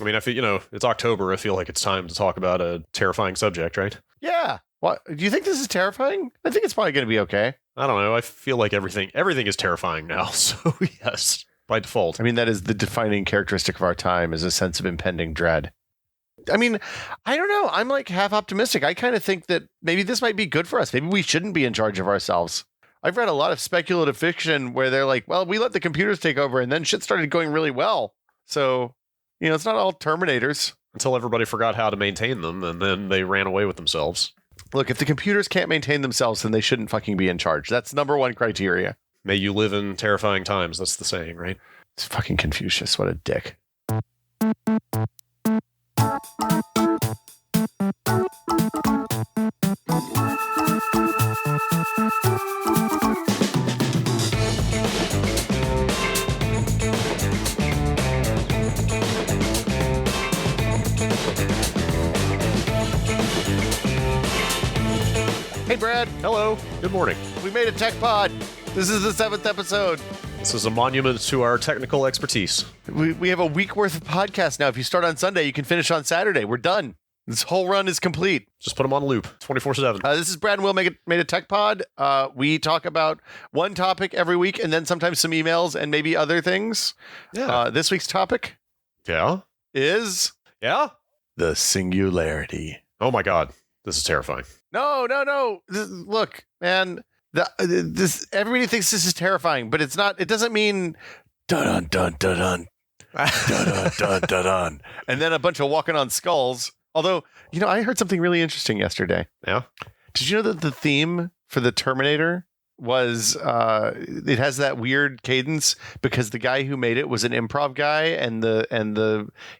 I mean, I feel, it's October. I feel like it's time to talk about a terrifying subject, right? Yeah. What? Do you think this is terrifying? I think it's probably going to be okay. I don't know. I feel like everything is terrifying now. So yes, by default. I mean, that is the defining characteristic of our time, is a sense of impending dread. I mean, I don't know. I'm like half optimistic. I kind of think that maybe this might be good for us. Maybe we shouldn't be in charge of ourselves. I've read a lot of speculative fiction where they're like, well, we let the computers take over and then shit started going really well. So, it's not all Terminators. Until everybody forgot how to maintain them, and then they ran away with themselves. Look, if the computers can't maintain themselves, then they shouldn't fucking be in charge. That's number one criteria. May you live in terrifying times. That's the saying, right? It's fucking Confucius. What a dick. Hey, Brad. Hello. Good morning. We made a tech pod. This is the 7th episode. This is a monument to our technical expertise. We have a week worth of podcasts now. If you start on Sunday, you can finish on Saturday. We're done. This whole run is complete. Just put them on loop 24/7. This is Brad and Will made a tech pod. We talk about one topic every week and then sometimes some emails and maybe other things. Yeah. This week's topic is the singularity. Oh my God. This is terrifying. No. Look, man, everybody thinks this is terrifying, but it's not. It doesn't mean dun dun dun dun dun dun dun dun, and then a bunch of walking on skulls. Although, I heard something really interesting yesterday. Yeah. Did you know that the theme for the Terminator was it has that weird cadence because the guy who made it was an improv guy, and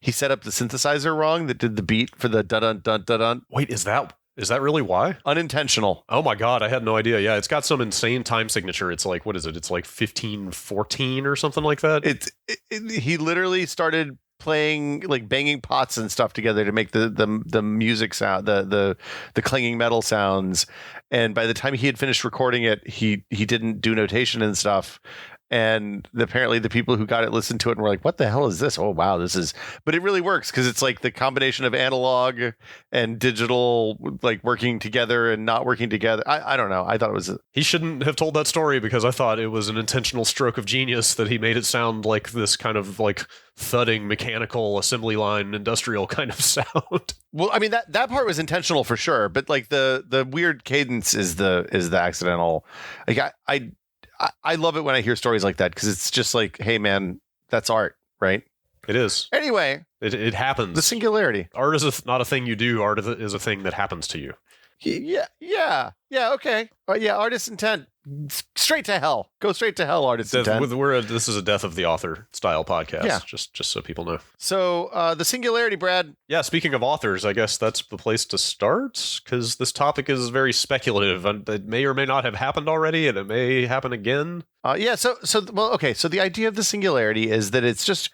he set up the synthesizer wrong that did the beat for the dun dun dun dun dun. Wait, is that really why? Unintentional. Oh my God, I had no idea. Yeah, it's got some insane time signature. It's like, what is it? It's like 1514 or something like that. He literally started playing, like banging pots and stuff together to make the music sound, the clanging metal sounds. And by the time he had finished recording it, he didn't do notation and stuff. And apparently the people who got it listened to it and were like, what the hell is this? Oh, wow, but it really works because it's like the combination of analog and digital, like working together and not working together. I don't know. I thought it was... He shouldn't have told that story because I thought it was an intentional stroke of genius that he made it sound like this kind of like thudding mechanical assembly line industrial kind of sound. Well, I mean, that part was intentional for sure. But like the weird cadence is the accidental. Like I love it when I hear stories like that because it's just like, hey, man, that's art, right? It is. Anyway. It happens. The singularity. Art is not a thing you do. Art is a thing that happens to you. Yeah, okay. Artist's intent. Straight to hell. Go straight to hell, artist's intent. This is a death of the author style podcast, yeah. just so people know. So, the singularity, Brad. Yeah, speaking of authors, I guess that's the place to start, because this topic is very speculative, and it may or may not have happened already, and it may happen again. So the idea of the singularity is that it's just,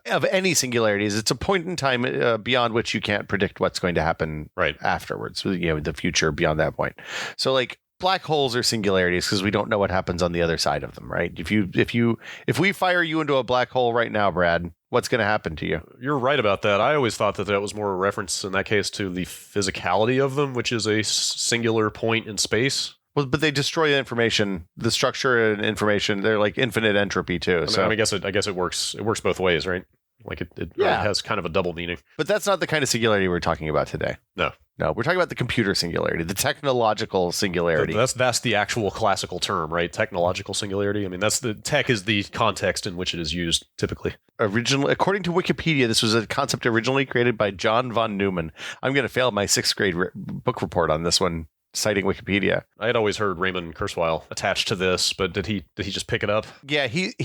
of any singularities, it's a point in time beyond which you can't predict what's going to happen afterwards, the future beyond that point. So, like, black holes are singularities because we don't know what happens on the other side of them, right? If we fire you into a black hole right now, Brad, what's going to happen to you? You're right about that. I always thought that was more a reference in that case to the physicality of them, which is a singular point in space. Well, but they destroy the information, the structure and information. They're like infinite entropy too. I guess it works. It works both ways, right? Like it has kind of a double meaning. But that's not the kind of singularity we're talking about today. No, we're talking about the computer singularity, the technological singularity. That's the actual classical term, right? Technological singularity. I mean, tech is the context in which it is used typically. According to Wikipedia, this was a concept originally created by John von Neumann. I'm going to fail my 6th grade book report on this one, citing Wikipedia. I had always heard Raymond Kurzweil attached to this, but did he just pick it up? Yeah, he's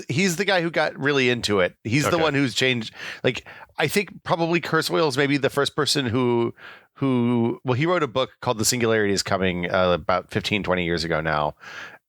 the guy who got really into it. He's the one who's changed. Like, I think probably Kurzweil is maybe the first person who he wrote a book called The Singularity is Coming about 15, 20 years ago now.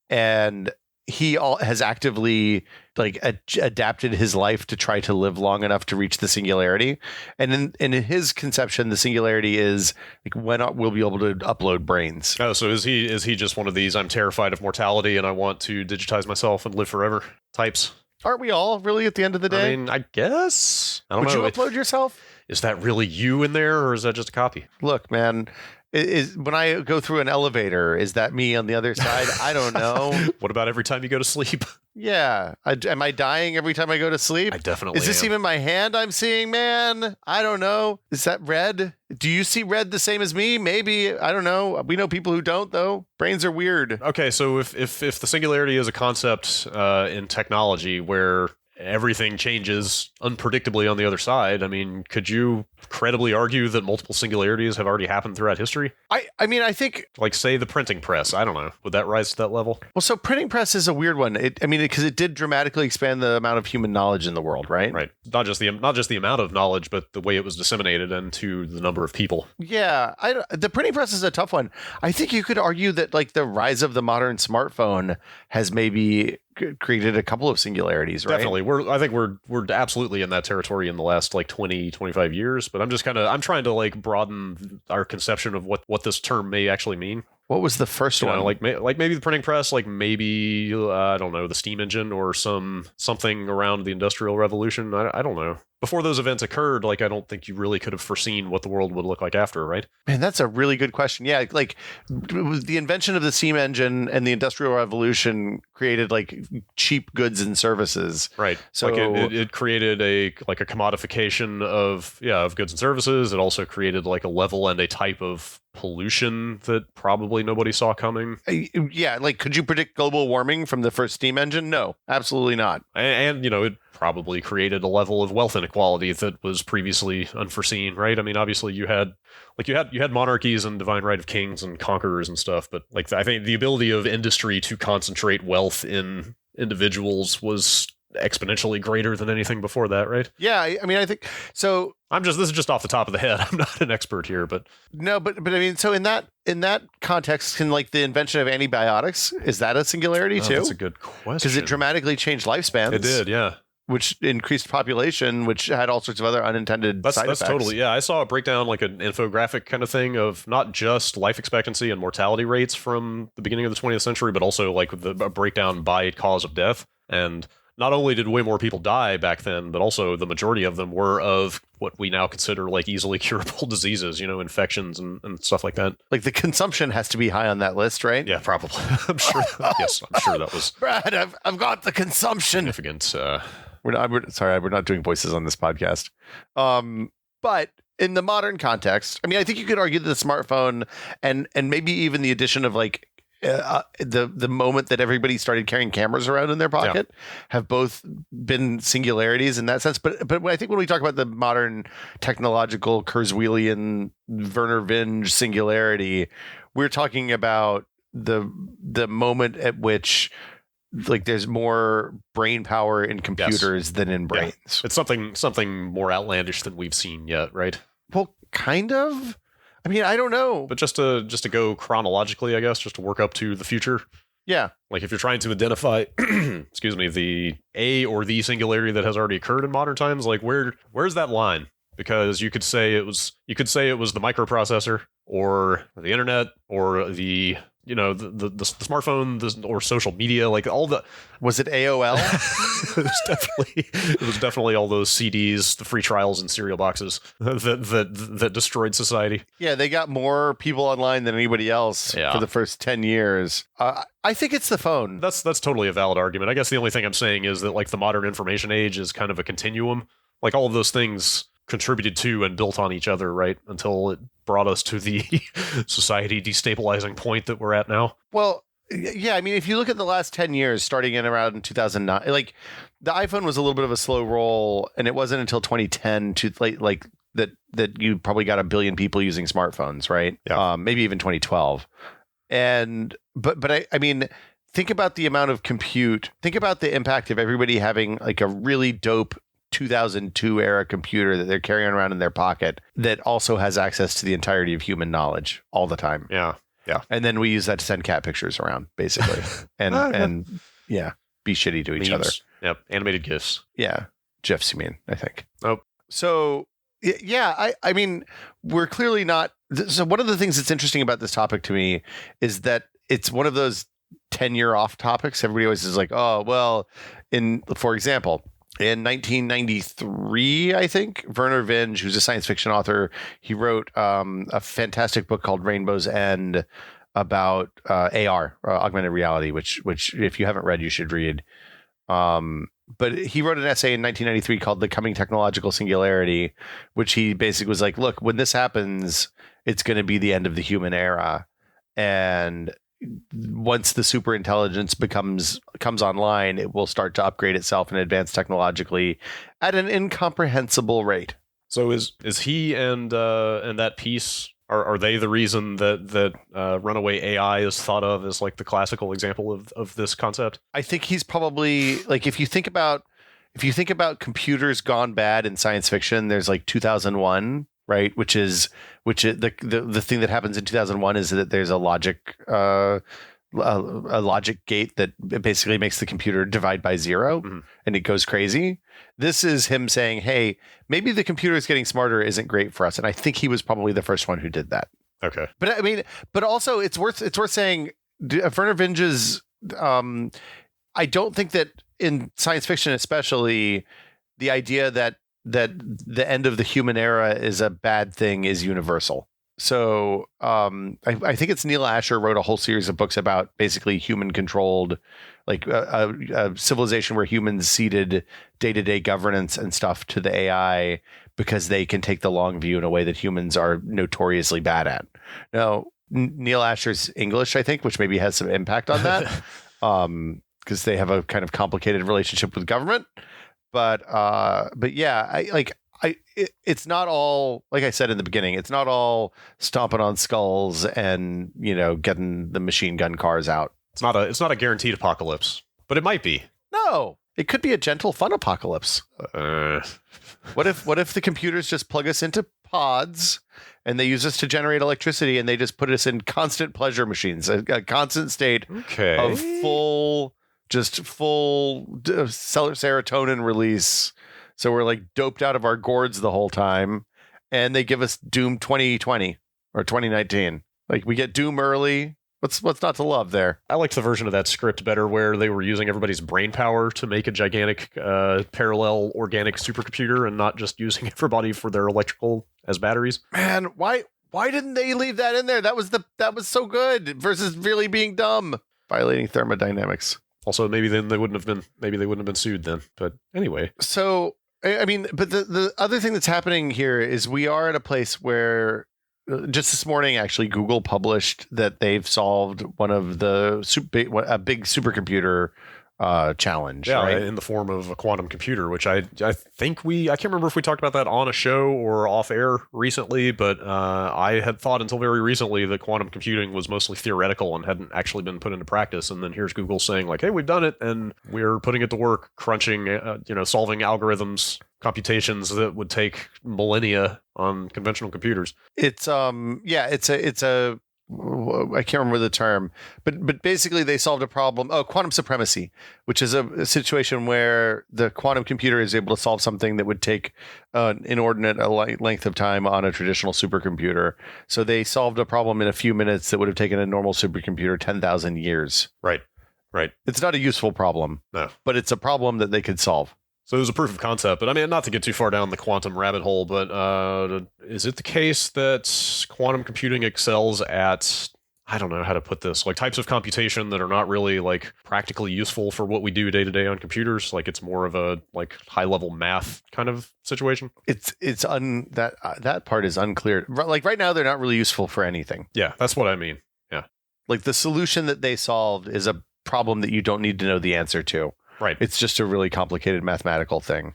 And he has actively adapted his life to try to live long enough to reach the singularity. And in his conception, the singularity is like when we'll be able to upload brains. Oh, so is he just one of these I'm terrified of mortality and I want to digitize myself and live forever types? Aren't we all really at the end of the day? I mean, I guess. I don't Would know. you upload yourself? Is that really you in there, or is that just a copy? Look, man, is when I go through an elevator, is that me on the other side? I don't know. What about every time you go to sleep? Yeah. Am I dying every time I go to sleep? I definitely Is this am. even my hand I'm seeing, man? I don't know. Is that red? Do you see red the same as me? Maybe. I don't know. We know people who don't, though. Brains are weird. Okay, so if the singularity is a concept in technology where everything changes unpredictably on the other side, I mean, could you credibly argue that multiple singularities have already happened throughout history? I mean, I think, Like, say, the printing press. I don't know. Would that rise to that level? well, so printing press is a weird one. Because it did dramatically expand the amount of human knowledge in the world, right? Right. Not just the amount of knowledge, but the way it was disseminated and to the number of people. Yeah, the printing press is a tough one. I think you could argue that like the rise of the modern smartphone has maybe created a couple of singularities, right? Definitely. I think we're absolutely in that territory in the last like 20, 25 years, but I'm trying to like broaden our conception of what this term may actually mean. What was the first You one? know, like maybe the printing press, like maybe I don't know, the steam engine or something around the Industrial Revolution. I don't know. Before those events occurred, like I don't think you really could have foreseen what the world would look like after, right? Man, that's a really good question. Yeah, like the invention of the steam engine and the Industrial Revolution created like cheap goods and services. Right. So like it created a commodification of goods and services. It also created like a level and a type of pollution that probably nobody saw coming. Yeah, like could you predict global warming from the first steam engine? No, absolutely not. And you know, it probably created a level of wealth inequality that was previously unforeseen, right? I mean, obviously you had monarchies and divine right of kings and conquerors and stuff, but like I think the ability of industry to concentrate wealth in individuals was exponentially greater than anything before that, right? Yeah, I mean, I think so. This is just off the top of the head. I'm not an expert here, but No, but I mean, so in that context, can like the invention of antibiotics, is that a singularity too? That's a good question. Because it dramatically changed lifespans. It did, yeah. Which increased population, which had all sorts of other unintended side effects. That's totally, yeah. I saw a breakdown, like an infographic kind of thing of not just life expectancy and mortality rates from the beginning of the 20th century, but also like a breakdown by cause of death. And not only did way more people die back then, but also the majority of them were of what we now consider like easily curable diseases, you know, infections and stuff like that. Like the consumption has to be high on that list, right? Yeah, probably. I'm sure. Yes, I'm sure that was Brad, I've got the consumption. significant. We're not doing voices on this podcast. But in the modern context, I mean, I think you could argue that the smartphone and maybe even the addition of like the moment that everybody started carrying cameras around in their pocket have both been singularities in that sense. But I think when we talk about the modern technological Kurzweilian Werner Vinge singularity, we're talking about the moment at which like there's more brain power in computers than in brains. Yeah. It's something more outlandish than we've seen yet, right? Well, kind of. I mean, I don't know. But just to go chronologically, I guess, just to work up to the future. Yeah. Like if you're trying to identify, excuse me, the A or the singularity that has already occurred in modern times, like where's that line? Because you could say it was the microprocessor or the internet or the smartphone or social media, like all the. Was it AOL? it was definitely all those CDs, the free trials and cereal boxes that destroyed society. Yeah, they got more people online than anybody else for the first 10 years. I think it's the phone. That's totally a valid argument. I guess the only thing I'm saying is that like the modern information age is kind of a continuum. Like all of those things contributed to and built on each other, right? Until it brought us to the society destabilizing point that we're at now. Well, yeah, I mean, if you look at the last 10 years, starting in around 2009, like the iPhone was a little bit of a slow roll, and it wasn't until 2010 that you probably got 1 billion people using smartphones, right? Yeah. Maybe even 2012. But I mean, think about the amount of compute. Think about the impact of everybody having like a really dope 2002 era computer that they're carrying around in their pocket that also has access to the entirety of human knowledge all the time. Yeah. Yeah. And then we use that to send cat pictures around, basically. and be shitty to each other. Yep. Animated GIFs. Yeah. GIFs, you mean, I think. Oh. So, yeah, I mean, we're clearly not. So one of the things that's interesting about this topic to me is that it's one of those 10-year off topics. Everybody always is like, oh, well, For example, in 1993, I think, Werner Vinge, who's a science fiction author, he wrote a fantastic book called Rainbow's End about AR, augmented reality, which if you haven't read, you should read. But he wrote an essay in 1993 called The Coming Technological Singularity, which he basically was like, look, when this happens, it's going to be the end of the human era. And once the super intelligence comes online, it will start to upgrade itself and advance technologically at an incomprehensible rate. So is he and that piece, are they the reason that runaway AI is thought of as like the classical example of this concept? I think he's probably like, if you think about computers gone bad in science fiction, there's like 2001, right? Which is the thing that happens in 2001 is that there's a logic gate that basically makes the computer divide by zero, and it goes crazy. This is him saying, hey, maybe the computer is getting smarter isn't great for us. And I think he was probably the first one who did that. Okay. But I mean, but also it's worth saying Werner Vinge's, I don't think that in science fiction, especially, the idea that the end of the human era is a bad thing is universal. So I think it's Neil Asher wrote a whole series of books about basically human controlled, like a civilization where humans ceded day-to-day governance and stuff to the AI because they can take the long view in a way that humans are notoriously bad at. Now, Neil Asher's English, I think, which maybe has some impact on that, because they have a kind of complicated relationship with government. But yeah, it's not all, like I said in the beginning, it's not all stomping on skulls and, getting the machine gun cars out. It's not a guaranteed apocalypse, but it might be. No, it could be a gentle, fun apocalypse. What if the computers just plug us into pods and they use us to generate electricity and they just put us in constant pleasure machines, a constant state of full serotonin release. So we're like doped out of our gourds the whole time, and they give us Doom 2020 or 2019. Like, we get Doom early. What's not to love there? I liked the version of that script better where they were using everybody's brain power to make a gigantic parallel organic supercomputer and not just using everybody for their electrical as batteries. Man, why didn't they leave that in there? That was so good versus really being dumb, violating thermodynamics. Also, maybe they wouldn't have been sued then. But anyway. So, I mean, but the other thing that's happening here is we are at a place where just this morning, actually, Google published that they've solved one of a big supercomputer challenge. Yeah, right? In the form of a quantum computer, which I think I can't remember if we talked about that on a show or off air recently, but I had thought until very recently that quantum computing was mostly theoretical and hadn't actually been put into practice. And then here's Google saying like, hey, we've done it and we're putting it to work, crunching, solving algorithms, computations that would take millennia on conventional computers. It's I can't remember the term, but basically they solved a problem. Oh, quantum supremacy, which is a situation where the quantum computer is able to solve something that would take an inordinate length of time on a traditional supercomputer. So they solved a problem in a few minutes that would have taken a normal supercomputer 10,000 years. Right. It's not a useful problem, no, but it's a problem that they could solve. So it was a proof of concept, but I mean, not to get too far down the quantum rabbit hole, but is it the case that quantum computing excels at, I don't know how to put this, like types of computation that are not really like practically useful for what we do day to day on computers? Like it's more of a like high level math kind of situation. That part is unclear. Like right now, they're not really useful for anything. Yeah, that's what I mean. Yeah, like the solution that they solved is a problem that you don't need to know the answer to. Right. It's just a really complicated mathematical thing.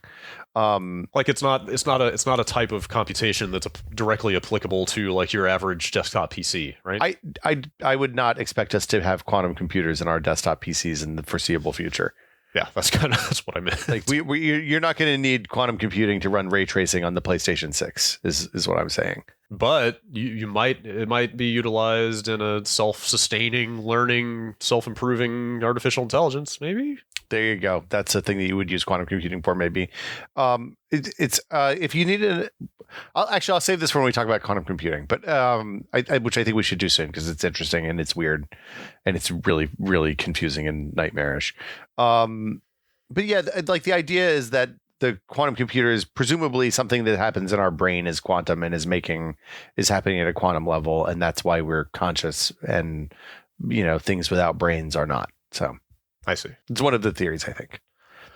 Like it's not a type of computation that's directly applicable to like your average desktop PC, right? I would not expect us to have quantum computers in our desktop PCs in the foreseeable future. Yeah, that's what I meant. Like you're not going to need quantum computing to run ray tracing on the PlayStation 6 is what I'm saying. But it might be utilized in a self-sustaining, learning, self-improving artificial intelligence, maybe. There you go. That's a thing that you would use quantum computing for, maybe. If you need I'll save this for when we talk about quantum computing, but which I think we should do soon because it's interesting and it's weird and it's really, really confusing and nightmarish. But yeah, like the idea is that the quantum computer is presumably something that happens in our brain is quantum and is happening at a quantum level, and that's why we're conscious, and things without brains are not. So I see. It's one of the theories, I think.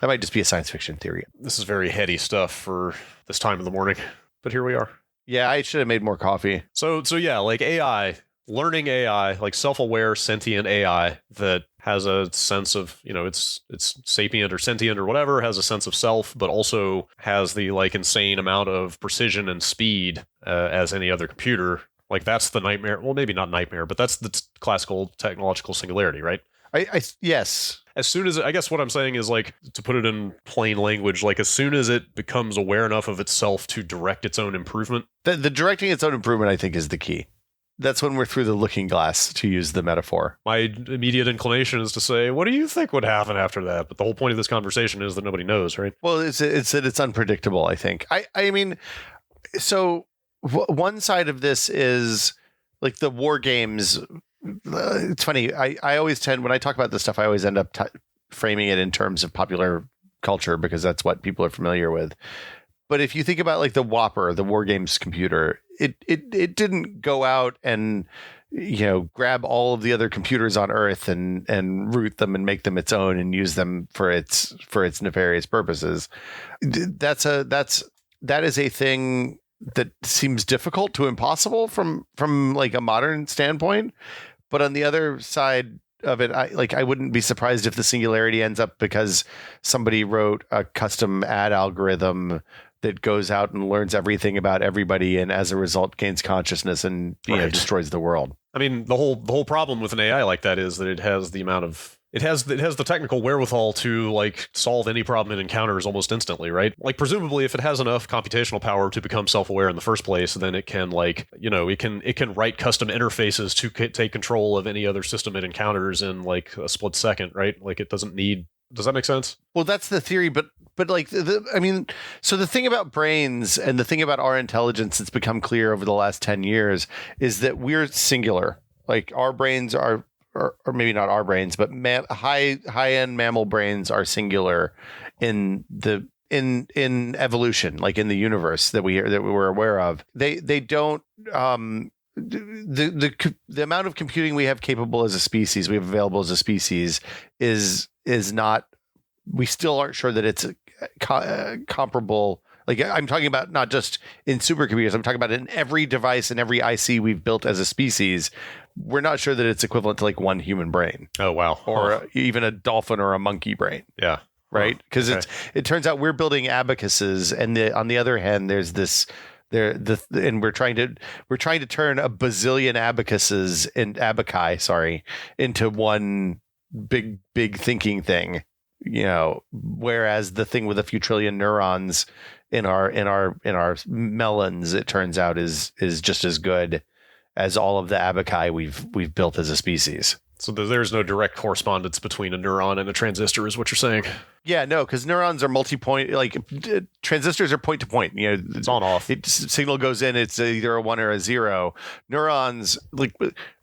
That might just be a science fiction theory. This is very heady stuff for this time of the morning, but here we are. Yeah, I should have made more coffee. So yeah, like AI, learning AI, like self-aware, sentient AI that has a sense of, it's sapient or sentient or whatever, has a sense of self, but also has the like insane amount of precision and speed as any other computer. Like that's the nightmare. Well, maybe not nightmare, but that's the classical technological singularity, right? Yes. As soon as, I guess what I'm saying is, like, to put it in plain language, like as soon as it becomes aware enough of itself to direct its own improvement. The directing its own improvement, I think, is the key. That's when we're through the looking glass, to use the metaphor. My immediate inclination is to say, what do you think would happen after that? But the whole point of this conversation is that nobody knows, right? Well, it's that it's unpredictable, I think. I mean, so one side of this is like the war games. It's funny. I always tend, when I talk about this stuff, I always end up framing it in terms of popular culture because that's what people are familiar with. But if you think about like the Whopper, the war games computer, it didn't go out and grab all of the other computers on Earth and root them and make them its own and use them for its nefarious purposes. That is a thing that seems difficult to impossible from like a modern standpoint. But on the other side of it, I wouldn't be surprised if the singularity ends up because somebody wrote a custom ad algorithm that goes out and learns everything about everybody, and as a result gains consciousness and destroys the world. I mean, the whole problem with an AI like that is that it has the technical wherewithal to like solve any problem it encounters almost instantly, right? Like presumably, if it has enough computational power to become self-aware in the first place, then it can it can write custom interfaces to take control of any other system it encounters in like a split second, right? Like it doesn't need. Does that make sense? Well, that's the theory, but like so the thing about brains and the thing about our intelligence that's become clear over the last 10 years is that we're singular. Like our brains are, or maybe not our brains, but high-end mammal brains are singular in evolution, like in the universe that we're aware of. They don't the amount of computing we have available as a species is not. We still aren't sure that it's comparable. Like I'm talking about not just in supercomputers. I'm talking about in every device and every IC we've built as a species. We're not sure that it's equivalent to like one human brain. Oh, wow. Or even a dolphin or a monkey brain. Yeah. Right. Because it turns out we're building abacuses. And on the other hand, there's this and we're trying to turn a bazillion abaci into one big thinking thing, whereas the thing with a few trillion neurons in our melons, it turns out is just as good as all of the abaci we've built as a species. So there's no direct correspondence between a neuron and a transistor, is what you're saying? Yeah, no, because neurons are multi-point. Like transistors are point to point. It's on off. Signal goes in, it's either a 1 or a 0. Neurons, like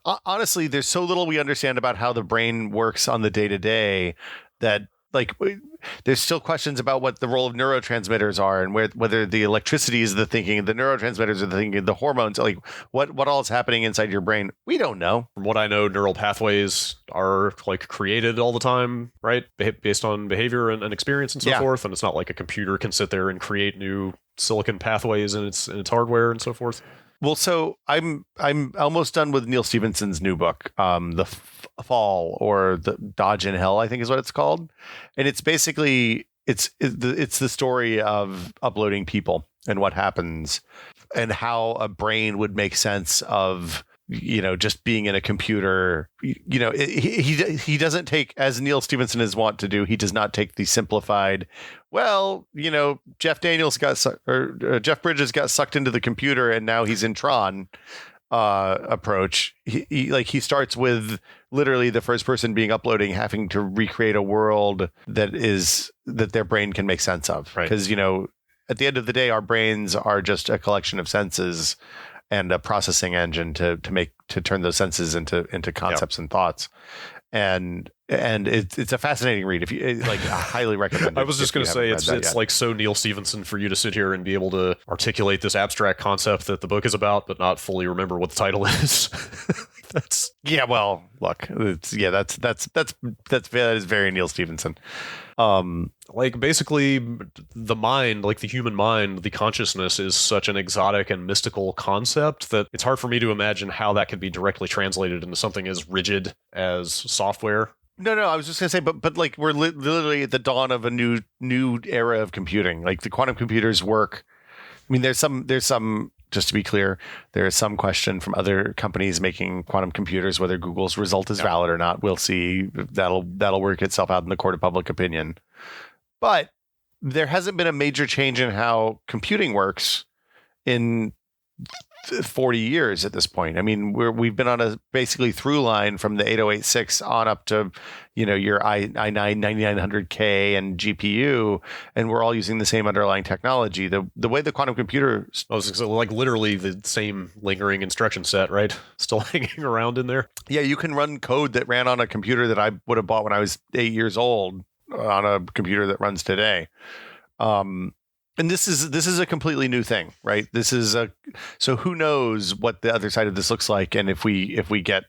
honestly, there's so little we understand about how the brain works on the day to day that like there's still questions about what the role of neurotransmitters are and whether the electricity is the thinking, the neurotransmitters are the thinking, the hormones, like what all is happening inside your brain. We don't know. From what I know, neural pathways are like created all the time, right? Based on behavior and experience and so forth. And it's not like a computer can sit there and create new silicon pathways in its hardware and so forth. Well, so I'm almost done with Neil Stephenson's new book, The Fall, or The Dodge in Hell, I think is what it's called. And it's basically it's the story of uploading people and what happens and how a brain would make sense of just being in a computer. He doesn't take, as Neil Stephenson is wont to do, he does not take the simplified, Jeff Bridges got sucked into the computer and now he's in Tron approach. He starts with literally the first person being uploading having to recreate a world that their brain can make sense of. Right. Because, at the end of the day, our brains are just a collection of senses and a processing engine to turn those senses into concepts and thoughts. And and it's a fascinating read. If you like, I highly recommend it. I was just going to say it's like so Neil Stephenson for you to sit here and be able to articulate this abstract concept that the book is about, but not fully remember what the title is. That's well, look, that is very Neil Stephenson. Like basically the mind, like the human mind, the consciousness is such an exotic and mystical concept that it's hard for me to imagine how that could be directly translated into something as rigid as software. No, I was just gonna say, but like we're literally at the dawn of a new era of computing. Like the quantum computers work. I mean, there's some. Just to be clear, there is some question from other companies making quantum computers whether Google's result is valid or not. We'll see. That'll work itself out in the court of public opinion. But there hasn't been a major change in how computing works in 40 years at this point. I mean, we've been on a basically through line from the 8086 on up to, your i9 9900K and GPU, and we're all using the same underlying technology. The way the quantum computer, like literally the same lingering instruction set, right? Still hanging around in there. Yeah, you can run code that ran on a computer that I would have bought when I was 8 years old on a computer that runs today. And this is a completely new thing, right? So who knows what the other side of this looks like, and if we get,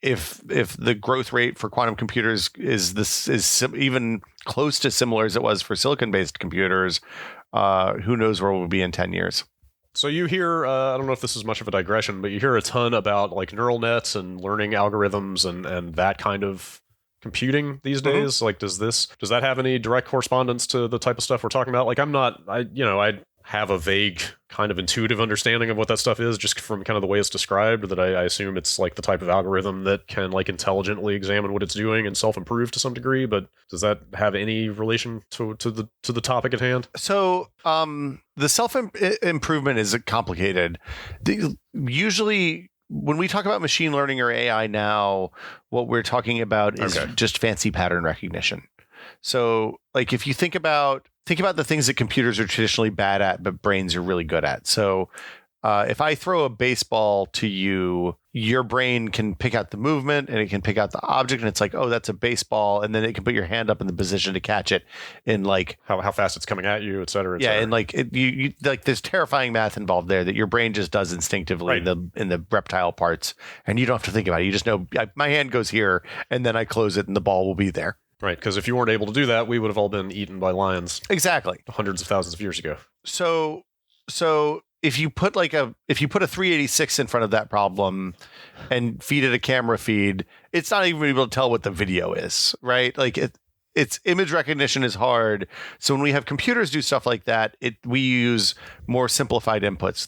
if the growth rate for quantum computers is even close to similar as it was for silicon based computers, who knows where we'll be in 10 years. So you hear, I don't know if this is much of a digression, but you hear a ton about like neural nets and learning algorithms and that kind of computing these days. Mm-hmm. Like, does that have any direct correspondence to the type of stuff we're talking about? Like, I have a vague kind of intuitive understanding of what that stuff is just from kind of the way it's described, that I assume it's like the type of algorithm that can like intelligently examine what it's doing and self-improve to some degree. But does that have any relation to the topic at hand? So the self-improvement is complicated. Usually when we talk about machine learning or AI now, what we're talking about is just fancy pattern recognition. So like if you think about the things that computers are traditionally bad at, but brains are really good at. So if I throw a baseball to you, your brain can pick out the movement and it can pick out the object, and it's like, oh, that's a baseball, and then it can put your hand up in the position to catch it in like how fast it's coming at you, et cetera. Yeah, and like you like there's terrifying math involved there that your brain just does instinctively in the reptile parts, and you don't have to think about it. You just know my hand goes here, and then I close it, and the ball will be there. Right, because if you weren't able to do that, we would have all been eaten by lions. Exactly, hundreds of thousands of years ago. So if you put a 386 in front of that problem and feed it a camera feed, it's not even able to tell what the video is, right? Like its image recognition is hard. So when we have computers do stuff like that, we use more simplified inputs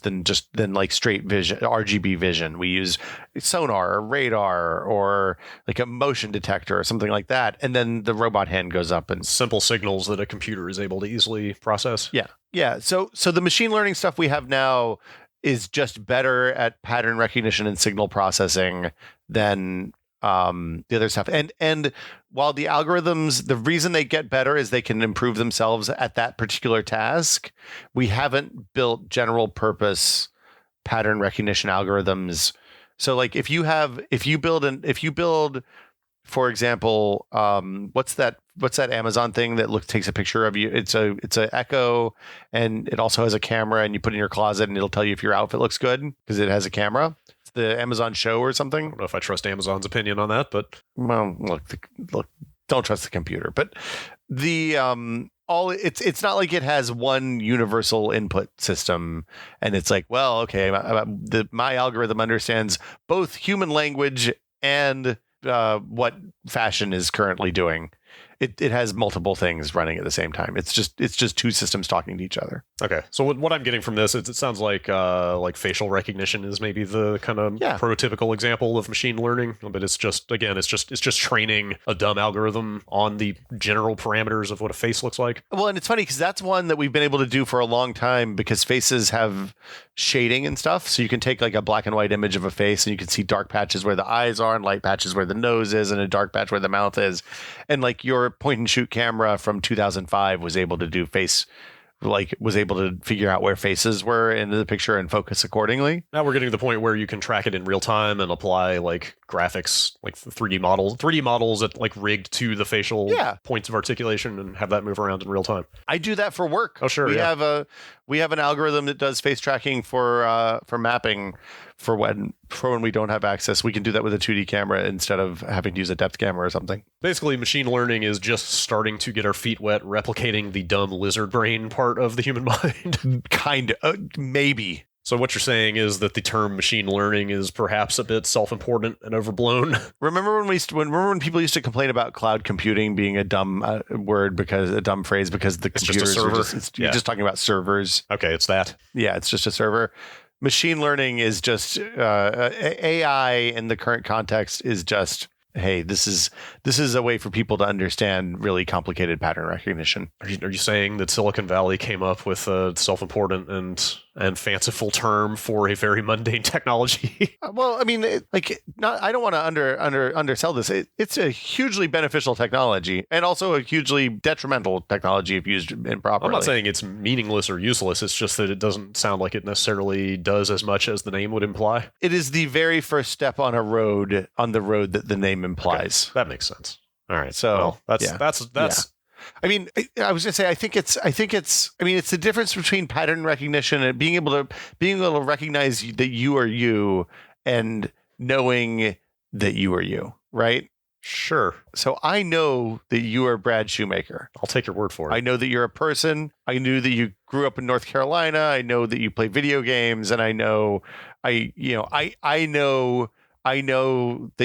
than like straight vision, RGB vision. We use sonar or radar or like a motion detector or something like that. And then the robot hand goes up and simple signals that a computer is able to easily process. Yeah. So the machine learning stuff we have now is just better at pattern recognition and signal processing than the other stuff. And while the algorithms, the reason they get better is they can improve themselves at that particular task, we haven't built general purpose pattern recognition algorithms. So like if you build, for example, what's that Amazon thing that takes a picture of you? It's a Echo, and it also has a camera, and you put it in your closet and it'll tell you if your outfit looks good because it has a camera. It's the Amazon Show or something. I don't know if I trust Amazon's opinion on that, but well, look, don't trust the computer. But the it's not like it has one universal input system, and it's like, well, okay, my algorithm understands both human language and what fashion is currently doing. It has multiple things running at the same time. It's just two systems talking to each other. Okay, so what I'm getting from this is it sounds like facial recognition is maybe the kind of prototypical example of machine learning, but it's just training a dumb algorithm on the general parameters of what a face looks like. Well, and it's funny because that's one that we've been able to do for a long time because faces have shading and stuff. So you can take like a black and white image of a face and you can see dark patches where the eyes are and light patches where the nose is and a dark patch where the mouth is. And like your point and shoot camera from 2005 was able to do was able to figure out where faces were in the picture and focus accordingly. Now we're getting to the point where you can track it in real time and apply like graphics, like 3D models that like rigged to the facial points of articulation and have that move around in real time. I do that for work. Oh, sure. We have an algorithm that does face tracking for mapping for when we don't have access. We can do that with a 2D camera instead of having to use a depth camera or something. Basically, machine learning is just starting to get our feet wet, replicating the dumb lizard brain part of the human mind. Kind of, maybe. So what you're saying is that the term machine learning is perhaps a bit self-important and overblown. Remember when people used to complain about cloud computing being a dumb dumb phrase because the computers you're just talking about servers. Okay, it's that. Yeah, it's just a server. Machine learning is just AI in the current context is just, hey, this is a way for people to understand really complicated pattern recognition. Are you saying that Silicon Valley came up with a self-important and fanciful term for a very mundane technology? Well, I mean, I don't want to undersell this. It's a hugely beneficial technology and also a hugely detrimental technology if used improperly. I'm not saying it's meaningless or useless. It's just that it doesn't sound like it necessarily does as much as the name would imply. It is the very first step on the road that the name implies. Okay, that makes sense. All right. So that's. Yeah. I mean, I was going to say, I think it's the difference between pattern recognition and being able to recognize that you are you and knowing that you are you, right? Sure. So I know that you are Brad Shoemaker. I'll take your word for it. I know that you're a person. I knew that you grew up in North Carolina. I know that you play video games, and I know that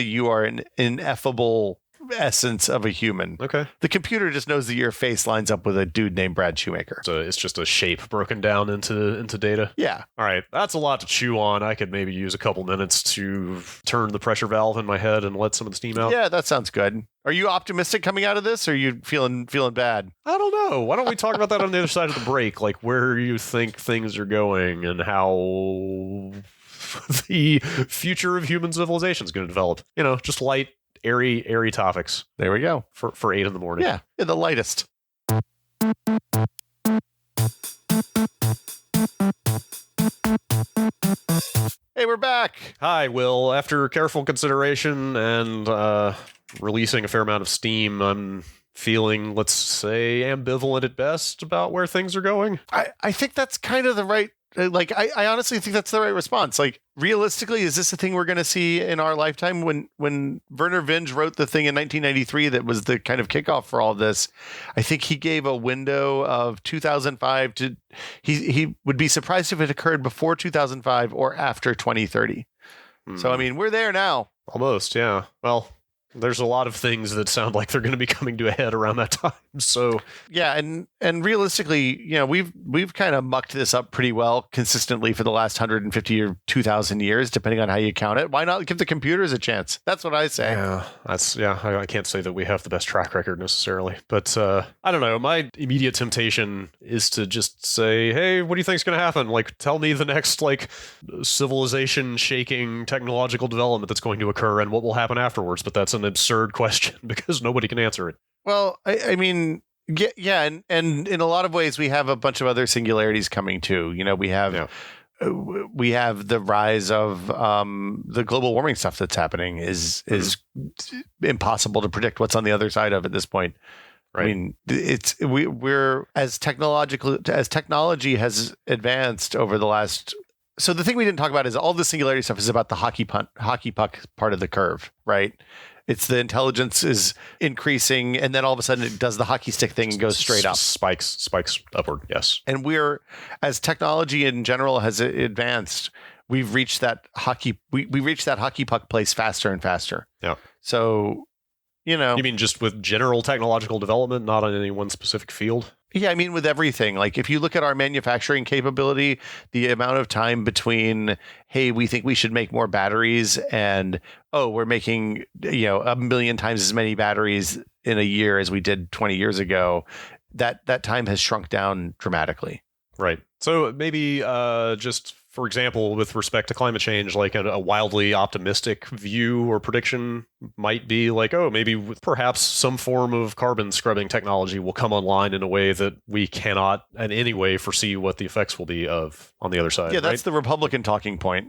you are an ineffable essence of a human. Okay. The computer just knows that your face lines up with a dude named Brad Shoemaker. So it's just a shape broken down into data. Yeah. All right. That's a lot to chew on. I could maybe use a couple minutes to turn the pressure valve in my head and let some of the steam out. Yeah, that sounds good. Are you optimistic coming out of this, or are you feeling bad? I don't know. Why don't we talk about that on the other side of the break? Like where you think things are going and how the future of human civilization is going to develop. Just light, airy topics. There we go. For 8 a.m. Yeah, the lightest. Hey, we're back. Hi, Will. After careful consideration and releasing a fair amount of steam, I'm feeling, let's say, ambivalent at best about where things are going. I think that's kind of the right. I honestly think that's the right response. Like, realistically, is this a thing we're going to see in our lifetime? When Werner Vinge wrote the thing in 1993 that was the kind of kickoff for all this, I think he gave a window of 2005 to he would be surprised if it occurred before 2005 or after 2030. So, I mean, we're there now. Almost, yeah. Well, there's a lot of things that sound like they're going to be coming to a head around that time. So yeah, and realistically, we've kind of mucked this up pretty well consistently for the last 150 or 2,000 years, depending on how you count it. Why not give the computers a chance? That's what I say. Yeah, I can't say that we have the best track record necessarily, but I don't know. My immediate temptation is to just say, hey, what do you think is going to happen? Like, tell me the next civilization-shaking technological development that's going to occur and what will happen afterwards. But that's an absurd question because nobody can answer it. Well, I mean, yeah, and in a lot of ways, we have a bunch of other singularities coming too. We have the rise of the global warming stuff that's happening is impossible to predict what's on the other side of at this point. Right. I mean, we're as technology has advanced over the last. So the thing we didn't talk about is all the singularity stuff is about the hockey puck part of the curve, right? It's the intelligence is increasing, and then all of a sudden it does the hockey stick thing and goes straight up. Spikes upward, yes. And as technology in general has advanced, we've reached that we reached that hockey puck place faster and faster. Yeah. So, You mean just with general technological development, not on any one specific field? Yeah, I mean with everything. Like if you look at our manufacturing capability, the amount of time between, hey, we think we should make more batteries and, oh, we're making, 1 million times as many batteries in a year as we did 20 years ago, that time has shrunk down dramatically. Right. So maybe just for example, with respect to climate change, like a wildly optimistic view or prediction might be like, oh, maybe perhaps some form of carbon scrubbing technology will come online in a way that we cannot in any way foresee what the effects will be of on the other side. Yeah, that's the Republican talking point.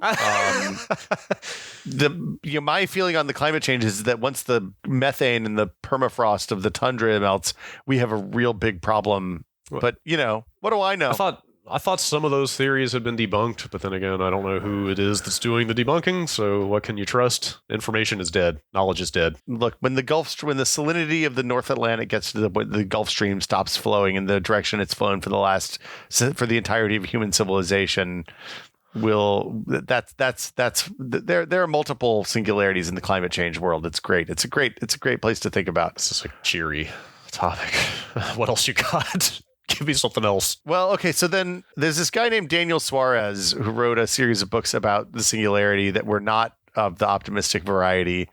My feeling on the climate change is that once the methane and the permafrost of the tundra melts, we have a real big problem. But, what do I know? I thought some of those theories had been debunked, but then again, I don't know who it is that's doing the debunking, so what can you trust? Information is dead. Knowledge is dead. Look, when the salinity of the North Atlantic gets to the Gulf Stream stops flowing in the direction it's flown for the entirety of human civilization, there are multiple singularities in the climate change world. It's great. It's a great place to think about. This is a cheery topic. What else you got? Give me something else. Well, okay, so then there's this guy named Daniel Suarez who wrote a series of books about the singularity that were not of the optimistic variety.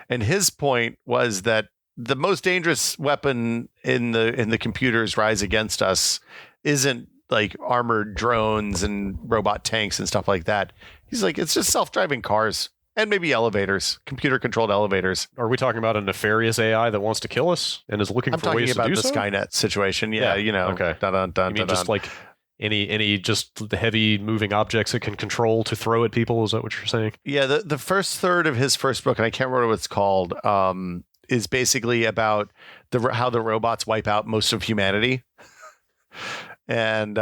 And his point was that the most dangerous weapon in the computers rise against us isn't like armored drones and robot tanks and stuff like that. He's like, it's just self-driving cars. And maybe elevators, computer-controlled elevators. Are we talking about a nefarious AI that wants to kill us and is looking for ways to do so? I'm talking about the Skynet situation. Yeah. Okay. You mean just like any just the heavy moving objects it can control to throw at people? Is that what you're saying? Yeah. The first third of his first book, and I can't remember what it's called, is basically about how the robots wipe out most of humanity. And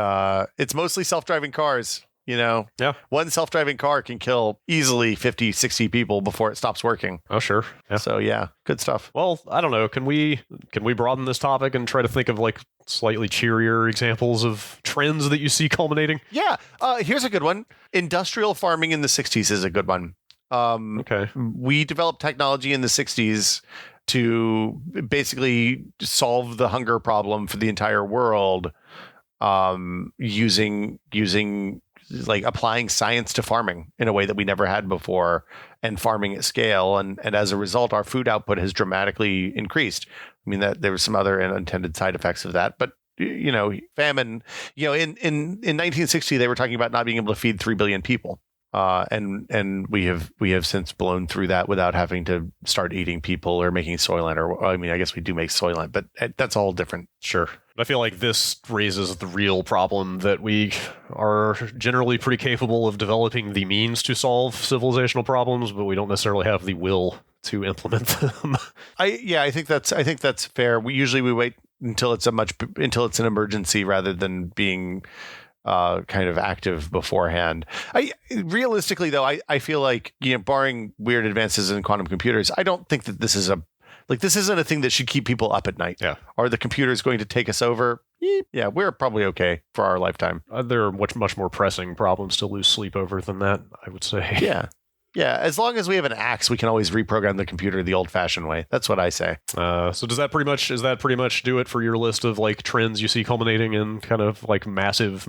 it's mostly self-driving cars. Yeah. One self-driving car can kill easily 50, 60 people before it stops working. Oh, sure. Yeah. So, yeah, good stuff. Well, I don't know. Can we broaden this topic and try to think of like slightly cheerier examples of trends that you see culminating? Yeah. Here's a good one. Industrial farming in the 60s is a good one. Okay. We developed technology in the 60s to basically solve the hunger problem for the entire world using like applying science to farming in a way that we never had before, and farming at scale. And as a result, our food output has dramatically increased. I mean, that there were some other unintended side effects of that, but famine, in 1960, they were talking about not being able to feed 3 billion people. And we have since blown through that without having to start eating people or making Soylent, or I mean, I guess we do make Soylent, but that's all different. Sure. I feel like this raises the real problem that we are generally pretty capable of developing the means to solve civilizational problems, but we don't necessarily have the will to implement them. I think that's fair. We wait until it's an emergency rather than being kind of active beforehand. Realistically, though, I feel like, barring weird advances in quantum computers, I don't think that this isn't a thing that should keep people up at night. Yeah. Are the computers going to take us over? Yeah, we're probably okay for our lifetime. There are much more pressing problems to lose sleep over than that, I would say. Yeah. Yeah, as long as we have an axe, we can always reprogram the computer the old-fashioned way. That's what I say. So does that pretty much do it for your list of like trends you see culminating in kind of like massive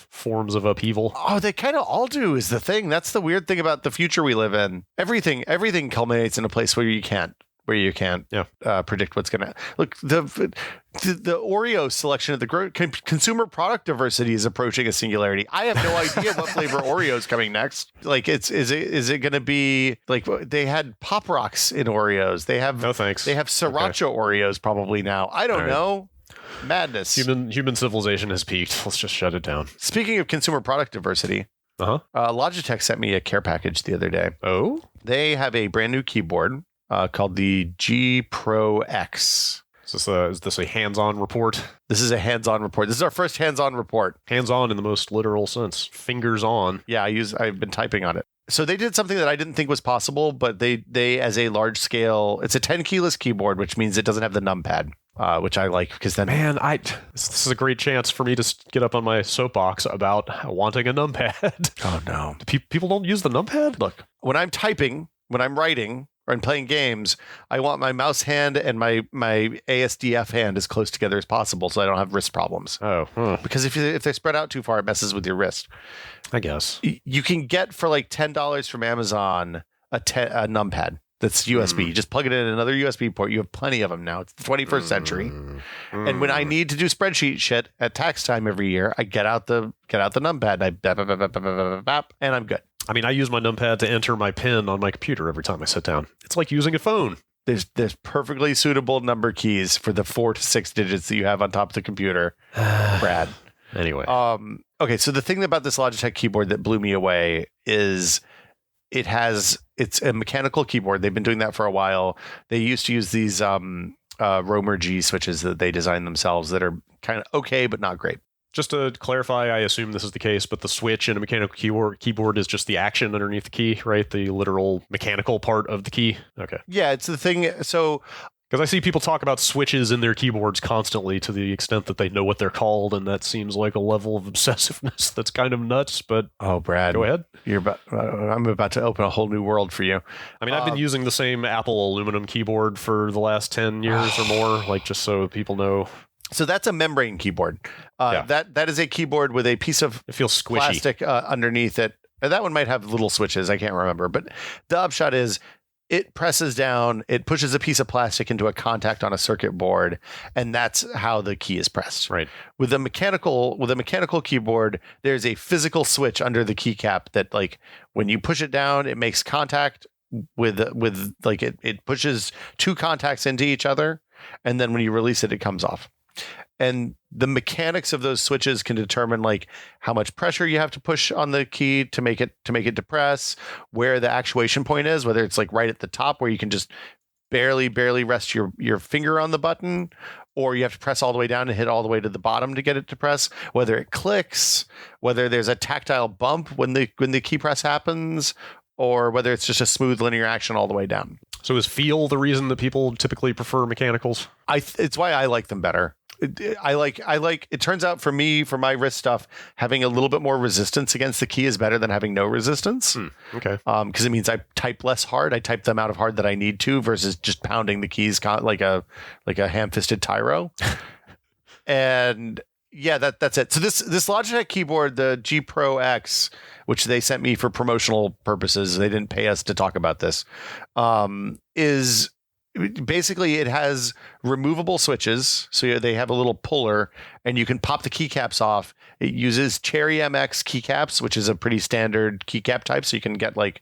forms of upheaval? Oh, they kind of all do is the thing. That's the weird thing about the future we live in. Everything culminates in a place where you can't predict what's going to look. The Oreo selection of the consumer product diversity is approaching a singularity. I have no idea what flavor Oreo is coming next. Like, is it going to be like they had Pop Rocks in Oreos? They have no thanks. They have Sriracha Oreos probably now. I don't know. Madness. Human civilization has peaked. Let's just shut it down. Speaking of consumer product diversity, Logitech sent me a care package the other day. Oh, they have a brand new keyboard called the G Pro X. Is this a hands-on report? This is a hands-on report. This is our first hands-on report. Hands-on in the most literal sense. Fingers on. Yeah, I've been typing on it. So they did something that I didn't think was possible, but they as a large scale, it's a 10 keyless keyboard, which means it doesn't have the numpad, which I like because then this is a great chance for me to get up on my soapbox about wanting a numpad. Oh no. People don't use the numpad? Look, when I'm typing, when I'm writing, or I'm playing games, I want my mouse hand and my ASDF hand as close together as possible so I don't have wrist problems. Oh, because if they spread out too far, it messes with your wrist. I guess. You can get for like $10 from Amazon a numpad. That's USB. You just plug it in another USB port. You have plenty of them now. It's the 21st century. And when I need to do spreadsheet shit at tax time every year, I get out the numpad and I bap, and I'm good. I mean, I use my numpad to enter my PIN on my computer every time I sit down. It's like using a phone. There's perfectly suitable number keys for the 4 to 6 digits that you have on top of the computer, Brad. Anyway. Okay, so the thing about this Logitech keyboard that blew me away is it's a mechanical keyboard. They've been doing that for a while. They used to use these Romer G switches that they designed themselves that are kind of okay, but not great. Just to clarify, I assume this is the case, but the switch in a mechanical keyboard is just the action underneath the key, right? The literal mechanical part of the key. Okay. Yeah, it's the thing. So, because I see people talk about switches in their keyboards constantly to the extent that they know what they're called, and that seems like a level of obsessiveness that's kind of nuts. But Brad, go ahead. I'm about to open a whole new world for you. I mean, I've been using the same Apple aluminum keyboard for the last 10 years or more, like just so people know. So that's a membrane keyboard. That is a keyboard with a piece of it feels squishy. Plastic underneath it. That one might have little switches. I can't remember. But the upshot is it presses down, it pushes a piece of plastic into a contact on a circuit board, and that's how the key is pressed. Right. With a mechanical keyboard, there's a physical switch under the keycap that, like, when you push it down, it makes contact with like it pushes two contacts into each other, and then when you release it, it comes off. And the mechanics of those switches can determine like how much pressure you have to push on the key to make it depress, where the actuation point is, whether it's like right at the top where you can just barely rest your finger on the button, or you have to press all the way down and hit all the way to the bottom to get it to press, whether it clicks, whether there's a tactile bump when the key press happens, or whether it's just a smooth linear action all the way down. So is feel the reason that people typically prefer mechanicals? It's why I like them better. I like it turns out for me, for my wrist stuff, having a little bit more resistance against the key is better than having no resistance. Okay. Because it means I type less hard. I type the amount of hard that I need to versus just pounding the keys like a ham-fisted tyro. And yeah, that's it. So this Logitech keyboard, the G Pro X, which they sent me for promotional purposes, they didn't pay us to talk about this, is basically it has removable switches. So they have a little puller and you can pop the keycaps off. It uses Cherry MX keycaps, which is a pretty standard keycap type. So you can get like,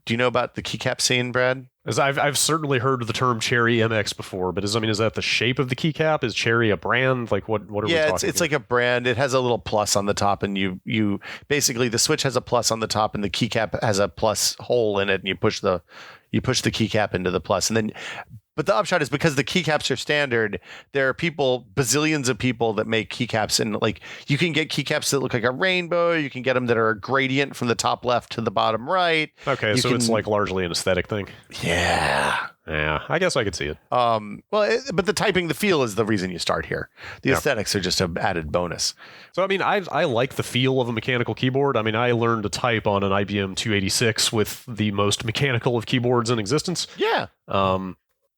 do you know about the keycap scene, Brad? As I've certainly heard the term Cherry MX before, but is that the shape of the keycap? Is Cherry a brand? Like what are we talking about? Yeah, it's like a brand. It has a little plus on the top, and you basically the switch has a plus on the top, and the keycap has a plus hole in it, and you push the keycap into the plus, and then. But the upshot is because the keycaps are standard, there are bazillions of people that make keycaps, and like you can get keycaps that look like a rainbow. You can get them that are a gradient from the top left to the bottom right. Okay, it's like largely an aesthetic thing. Yeah. Yeah, I guess I could see it. But the typing, the feel is the reason you start here. The aesthetics are just an added bonus. So, I mean, I like the feel of a mechanical keyboard. I mean, I learned to type on an IBM 286 with the most mechanical of keyboards in existence. Yeah.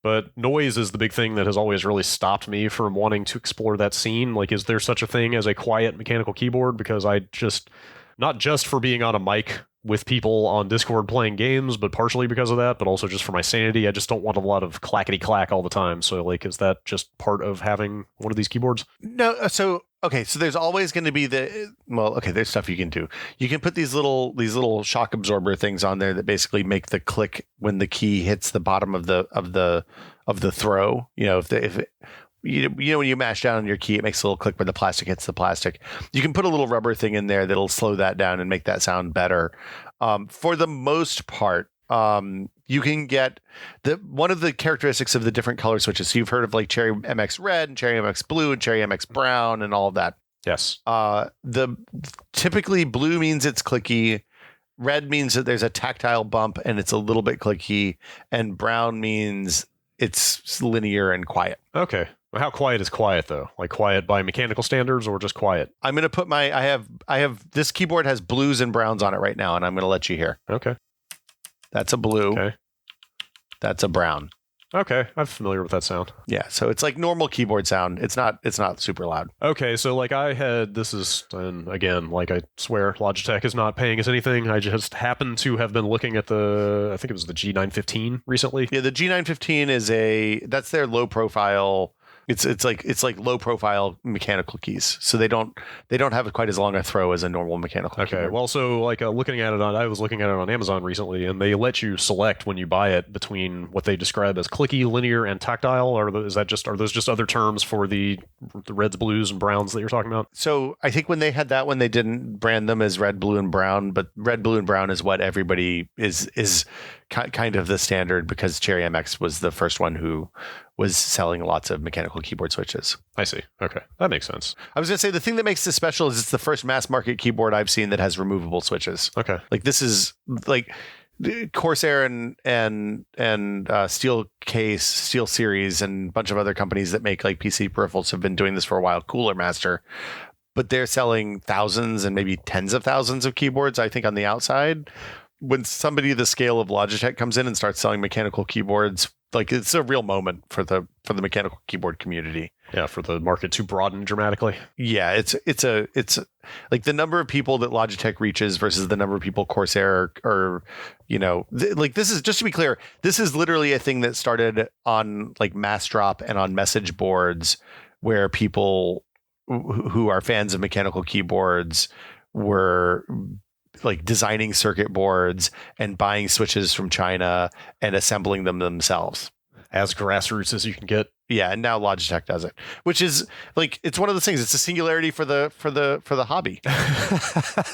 But noise is the big thing that has always really stopped me from wanting to explore that scene. Like, is there such a thing as a quiet mechanical keyboard? Because I just, not just for being on a mic with people on Discord playing games, but partially because of that, but also just for my sanity, I just don't want a lot of clackety clack all the time. So, like, is that just part of having one of these keyboards? No. So there's always going to be there's stuff you can do. You can put these little shock absorber things on there that basically make the click when the key hits the bottom of the throw. You know, when you mash down on your key, it makes a little click when the plastic hits the plastic. You can put a little rubber thing in there that'll slow that down and make that sound better. For the most part, you can get one of the characteristics of the different color switches. So you've heard of like Cherry MX Red and Cherry MX Blue and Cherry MX Brown and all of that. Yes. Typically blue means it's clicky. Red means that there's a tactile bump and it's a little bit clicky. And brown means it's linear and quiet. Okay. Well, how quiet is quiet though? Like quiet by mechanical standards or just quiet? I'm going to put I have this keyboard has blues and browns on it right now, and I'm going to let you hear. Okay. That's a blue. Okay. That's a brown. Okay, I'm familiar with that sound. Yeah, so it's like normal keyboard sound. It's not super loud. Okay, so like this is, and again, like I swear Logitech is not paying us anything. I just happened to have been looking at I think it was the G915 recently. Yeah, the G915 that's their low profile. It's like low profile mechanical keys, so they don't have quite as long a throw as a normal mechanical. Okay, keyboard. well, so like looking at it I was looking at it on Amazon recently, and they let you select when you buy it between what they describe as clicky, linear, and tactile. Or are those just other terms for the reds, blues, and browns that you're talking about? So I think when they had that one, they didn't brand them as red, blue, and brown, but red, blue, and brown is what everybody is kind of the standard, because Cherry MX was the first one who was selling lots of mechanical keyboard switches. I see. Okay, that makes sense. I was going to say the thing that makes this special is it's the first mass market keyboard I've seen that has removable switches. Okay, Like this is like Corsair and Steel Case, Steel Series, and a bunch of other companies that make like PC peripherals have been doing this for a while. Cooler Master, but they're selling thousands and maybe tens of thousands of keyboards, I think, on the outside. When somebody the scale of Logitech comes in and starts selling mechanical keyboards, like it's a real moment for the mechanical keyboard community. yeah, for the market to broaden dramatically. Yeah, it's like the number of people that Logitech reaches versus the number of people Corsair or like this is, just to be clear, this is literally a thing that started on like Massdrop and on message boards where people who are fans of mechanical keyboards were like designing circuit boards and buying switches from China and assembling them themselves. As grassroots as you can get. Yeah, and now Logitech does it, which is like, it's one of those things. It's a singularity for the hobby.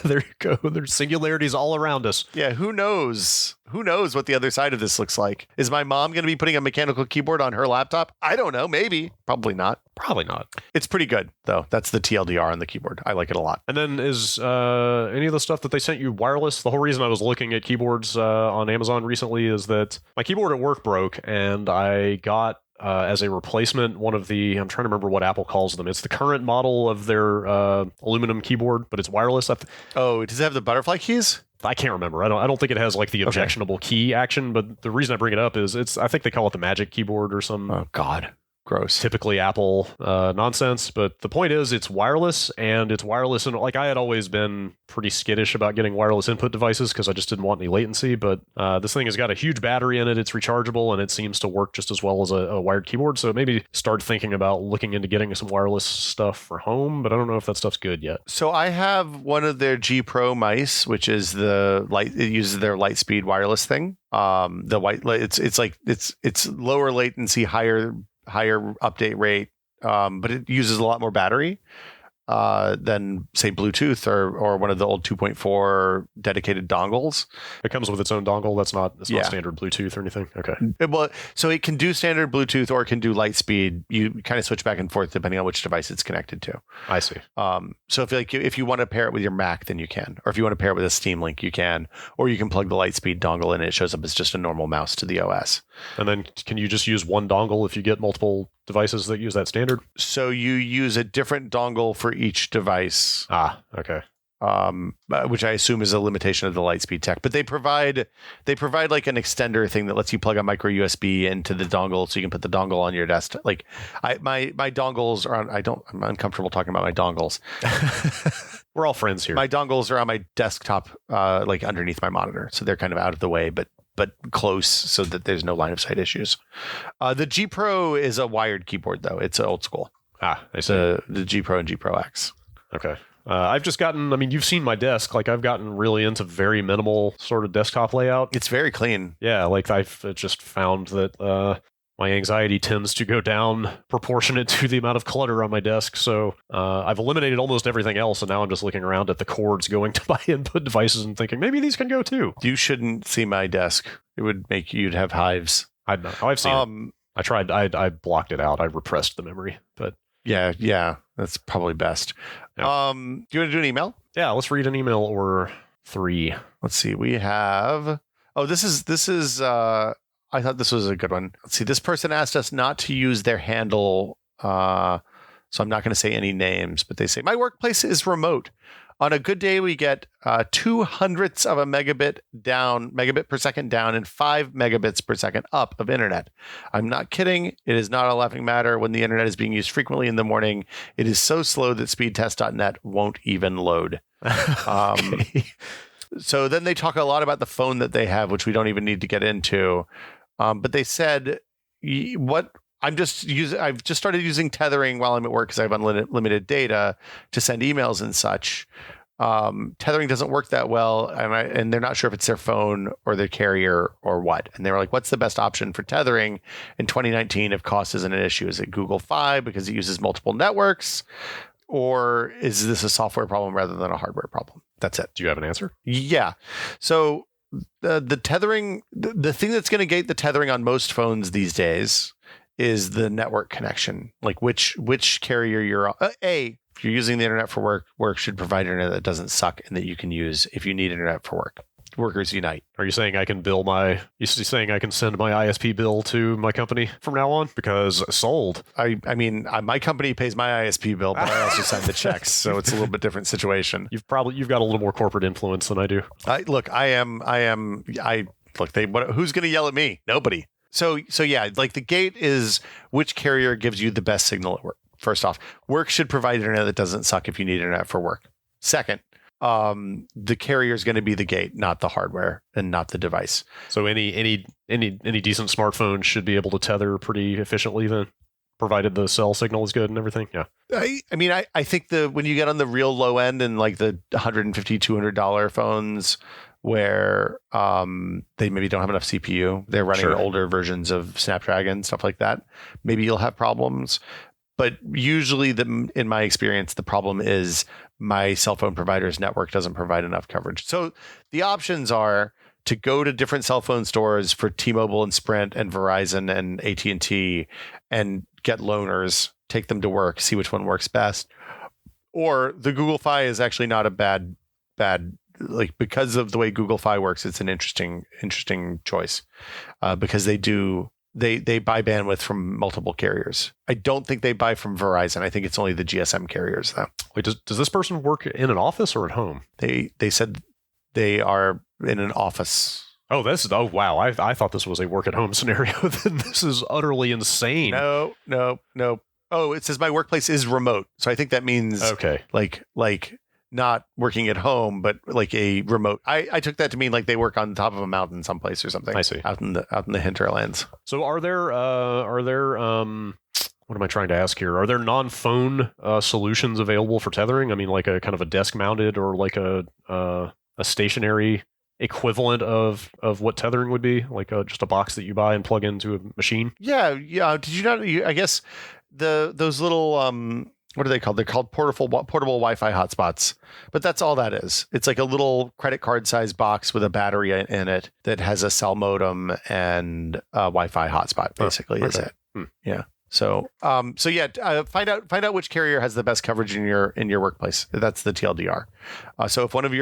There you go. There's singularities all around us. Yeah, who knows? Who knows what the other side of this looks like? Is my mom going to be putting a mechanical keyboard on her laptop? I don't know. Maybe. Probably not. Probably not. It's pretty good, though. That's the TLDR on the keyboard. I like it a lot. And then is any of the stuff that they sent you wireless? The whole reason I was looking at keyboards on Amazon recently is that my keyboard at work broke, and I got as a replacement one of the, I'm trying to remember what Apple calls them. It's the current model of their aluminum keyboard, but it's wireless. Oh, does it have the butterfly keys? I can't remember. I don't think it has like the objectionable key action, but the reason I bring it up is I think they call it the Magic Keyboard or some. Oh God. Gross. Typically Apple nonsense, but the point is it's wireless, and like I had always been pretty skittish about getting wireless input devices because I just didn't want any latency, but this thing has got a huge battery in it. It's rechargeable, and it seems to work just as well as a wired keyboard, so maybe start thinking about looking into getting some wireless stuff for home, but I don't know if that stuff's good yet. So I have one of their G Pro mice, which is it uses their Lightspeed wireless thing. The white, it's lower latency, higher update rate, but it uses a lot more battery than say Bluetooth or one of the old 2.4 dedicated dongles. It comes with its own dongle. It's not standard Bluetooth or anything. Okay. Well, so it can do standard Bluetooth or it can do Lightspeed. You kind of switch back and forth depending on which device it's connected to. I see. So if you want to pair it with your Mac, then you can, or if you want to pair it with a Steam Link, you can, or you can plug the Lightspeed dongle in and it shows up as just a normal mouse to the OS. And then can you just use one dongle if you get multiple devices that use that standard? So you use a different dongle for each device. Ah, okay. Which I assume is a limitation of the Lightspeed tech, but they provide like an extender thing that lets you plug a micro USB into the dongle, so you can put the dongle on your desktop. Like my dongles are on. I'm uncomfortable talking about my dongles. We're all friends here. My dongles are on my desktop, like underneath my monitor, so they're kind of out of the way, but close, so that there's no line of sight issues. The G Pro is a wired keyboard, though. It's old school. I see. The G Pro and G Pro X. Okay. I've just gotten, I mean, you've seen my desk. Like, I've gotten really into very minimal sort of desktop layout. It's very clean. Yeah, like I've just found that my anxiety tends to go down proportionate to the amount of clutter on my desk. So I've eliminated almost everything else, and now I'm just looking around at the cords going to my input devices and thinking, maybe these can go too. You shouldn't see my desk. It would make you'd have hives. I know. I've seen it. I tried. I blocked it out. I repressed the memory, but yeah, that's probably best. Yeah. Do you want to do an email? Yeah, let's read an email or three. Let's see. We have. Oh, this is. I thought this was a good one. Let's see. This person asked us not to use their handle. So I'm not going to say any names, but they say, my workplace is remote. On a good day, we get 0.02 of a megabit per second down, and 5 megabits per second up of internet. I'm not kidding. It is not a laughing matter when the internet is being used frequently in the morning. It is so slow that speedtest.net won't even load. So then they talk a lot about the phone that they have, which we don't even need to get into. But they said, I've just started using tethering while I'm at work because I have unlimited data to send emails and such. Tethering doesn't work that well, and they're not sure if it's their phone or their carrier or what. And they were like, what's the best option for tethering in 2019 if cost isn't an issue? Is it Google Fi because it uses multiple networks? Or is this a software problem rather than a hardware problem? That's it. Do you have an answer? Yeah. So the tethering, the thing that's going to gate the tethering on most phones these days is the network connection. Like which carrier you're on. If you're using the internet for work should provide internet that doesn't suck and that you can use if you need internet for work. Workers unite. Are you saying I can send my ISP bill to my company from now on? Because sold. I mean, my company pays my ISP bill, but I also send the checks, so it's a little bit different situation. You've got a little more corporate influence than I do. Who's going to yell at me? Nobody. So yeah, like the gate is which carrier gives you the best signal at work. First off, work should provide internet that doesn't suck if you need internet for work. Second, the carrier is going to be the gate, not the hardware and not the device. So any decent smartphone should be able to tether pretty efficiently then, provided the cell signal is good and everything. Yeah. I think when you get on the real low end and like the $150, $200 phones where they maybe don't have enough CPU, they're running older versions of Snapdragon, stuff like that, maybe you'll have problems. But usually, in my experience, the problem is my cell phone provider's network doesn't provide enough coverage. So the options are to go to different cell phone stores for T-Mobile and Sprint and Verizon and AT&T and get loaners, take them to work, see which one works best. Or the Google Fi is actually not a bad like because of the way Google Fi works. It's an interesting choice because they buy bandwidth from multiple carriers. I don't think they buy from Verizon. I think it's only the GSM carriers, though. Wait, does this person work in an office or at home? They said they are in an office. Oh, wow. I thought this was a work at home scenario. Then this is utterly insane. No. Oh, it says my workplace is remote. So I think that means like not working at home, but like a remote. I took that to mean like they work on top of a mountain someplace or something. I see. Out in the hinterlands. So are there what am I trying to ask here? Are there non-phone solutions available for tethering? I mean, like a kind of a desk-mounted or like a stationary equivalent of what tethering would be, like just a box that you buy and plug into a machine? Yeah. Did you not? I guess those little what are they called? They're called portable Wi-Fi hotspots. But that's all that is. It's like a little credit card sized box with a battery in it that has a cell modem and a Wi-Fi hotspot. Basically, is it? Yeah. So find out which carrier has the best coverage in your workplace. That's the TLDR. So if one of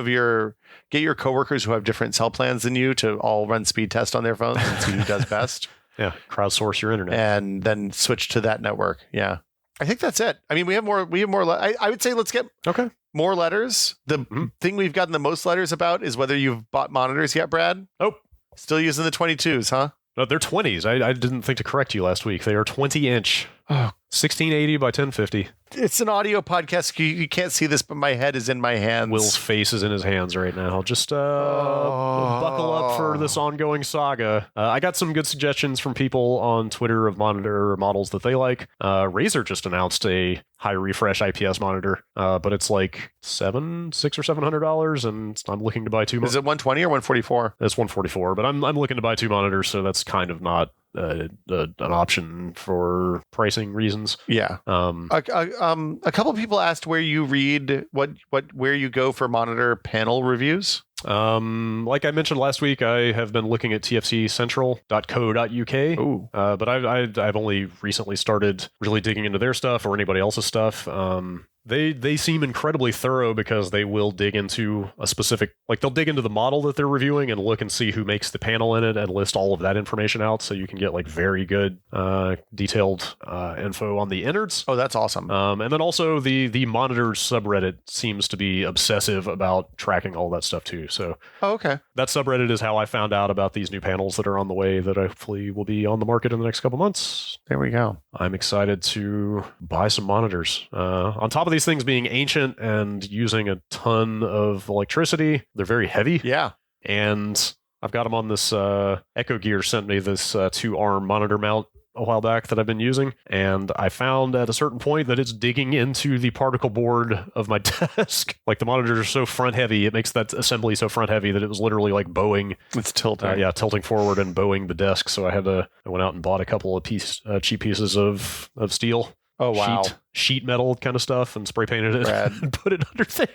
your get your coworkers who have different cell plans than you to all run speed test on their phones and see who does best. Yeah, crowdsource your internet and then switch to that network. Yeah. I think that's it. I mean, we have more. I would say let's get more letters. The thing we've gotten the most letters about is whether you've bought monitors yet, Brad. Oh, still using the 22s, huh? No, they're 20s. I didn't think to correct you last week. They are 20-inch. 1680 by 1050. It's an audio podcast. You can't see this, but my head is in my hands. Will's face is in his hands right now. Just buckle up for this ongoing saga. I got some good suggestions from people on Twitter of monitor models that they like. Razer just announced a high refresh IPS monitor, but it's like $600 or $700, and I'm looking to buy two. Is it 120 or 144? It's 144, but I'm looking to buy two monitors, so that's kind of not an option for pricing reasons. Yeah. A couple of people asked where you read where you go for monitor panel reviews. Like I mentioned last week, I have been looking at tfccentral.co.uk. But I've only recently started really digging into their stuff or anybody else's stuff. They seem incredibly thorough because they will dig into a specific, like they'll dig into the model that they're reviewing and look and see who makes the panel in it and list all of that information out, so you can get like very good detailed info on the innards. Oh, that's awesome. And then also the monitors subreddit seems to be obsessive about tracking all that stuff too. So okay. That subreddit is how I found out about these new panels that are on the way that hopefully will be on the market in the next couple months. There we go. I'm excited to buy some monitors. On top of these things being ancient and using a ton of electricity, they're very heavy. Yeah. And I've got them on this Echo Gear sent me this 2-arm monitor mount a while back that I've been using, and I found at a certain point that it's digging into the particle board of my desk. Like the monitors are so front heavy, it makes that assembly so front heavy that it was literally like bowing. It's tilting. Tilting forward and bowing the desk. So I went out and bought a couple of cheap pieces of steel. Oh wow. Sheet metal kind of stuff, and spray painted it and put it under there.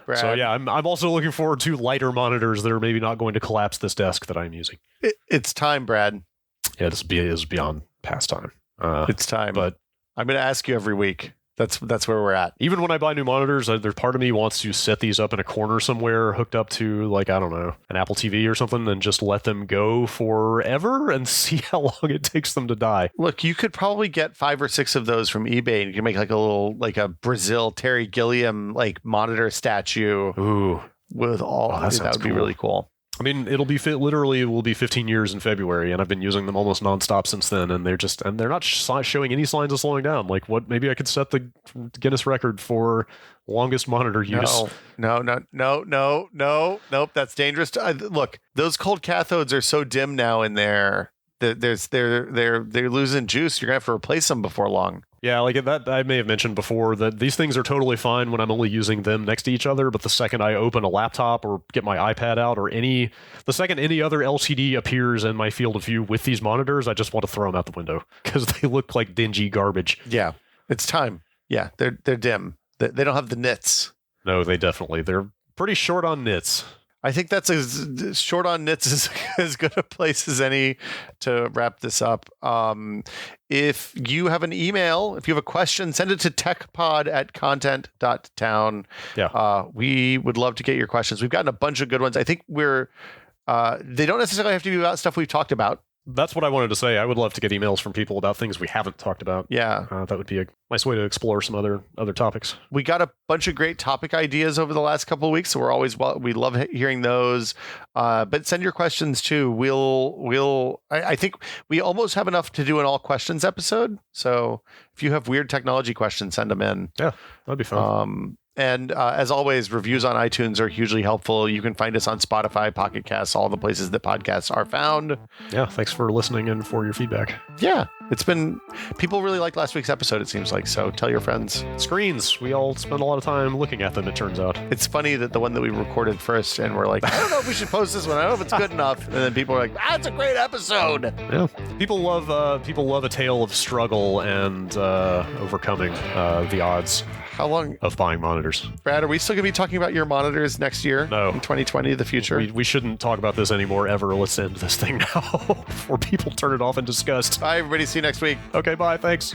Brad. So yeah, I'm also looking forward to lighter monitors that are maybe not going to collapse this desk that I'm using. It's time, Brad. Yeah, this is beyond past time. It's time. But I'm going to ask you every week. That's where we're at. Even when I buy new monitors, there's part of me wants to set these up in a corner somewhere, hooked up to like, I don't know, an Apple TV or something, and just let them go forever and see how long it takes them to die. Look, you could probably get 5 or 6 of those from eBay, and you can make like a little, like a Brazil Terry Gilliam like monitor statue. Ooh, with all that would be really cool. I mean, it will be 15 years in February, and I've been using them almost nonstop since then, and they're not showing any signs of slowing down. Like, what? Maybe I could set the Guinness record for longest monitor use. Nope. That's dangerous. Look, those cold cathodes are so dim now in there. They're losing juice. You're gonna have to replace them before long. Yeah, like that, I may have mentioned before that these things are totally fine when I'm only using them next to each other, but the second I open a laptop or get my iPad out or the second any other LCD appears in my field of view with these monitors, I just want to throw them out the window because they look like dingy garbage. Yeah, it's time. Yeah, they're dim. They don't have the nits. No, they're pretty short on nits. I think that's as short on nits as good a place as any to wrap this up. If you have an email, if you have a question, send it to techpod@content.town. Yeah. We would love to get your questions. We've gotten a bunch of good ones. I think they don't necessarily have to be about stuff we've talked about. That's what I wanted to say. I would love to get emails from people about things we haven't talked about. Yeah. That would be a nice way to explore some other topics. We got a bunch of great topic ideas over the last couple of weeks, so we love hearing those. But send your questions too. I think we almost have enough to do an all questions episode. So if you have weird technology questions, send them in. Yeah, that'd be fun. And as always, reviews on iTunes are hugely helpful. You can find us on Spotify, Pocket Casts, all the places that podcasts are found. Yeah, thanks for listening and for your feedback. Yeah, people really liked last week's episode, it seems like. So tell your friends. Screens, we all spend a lot of time looking at them, it turns out. It's funny that the one that we recorded first, and we're like, I don't know if we should post this one. I don't know if it's good enough. And then people are like, that's a great episode. Yeah, people love a tale of struggle and overcoming the odds. How long of buying monitors? Brad, are we still going to be talking about your monitors next year? No. In 2020, the future? We shouldn't talk about this anymore, ever. Let's end this thing now before people turn it off in disgust. Bye, everybody. See you next week. Okay, bye. Thanks.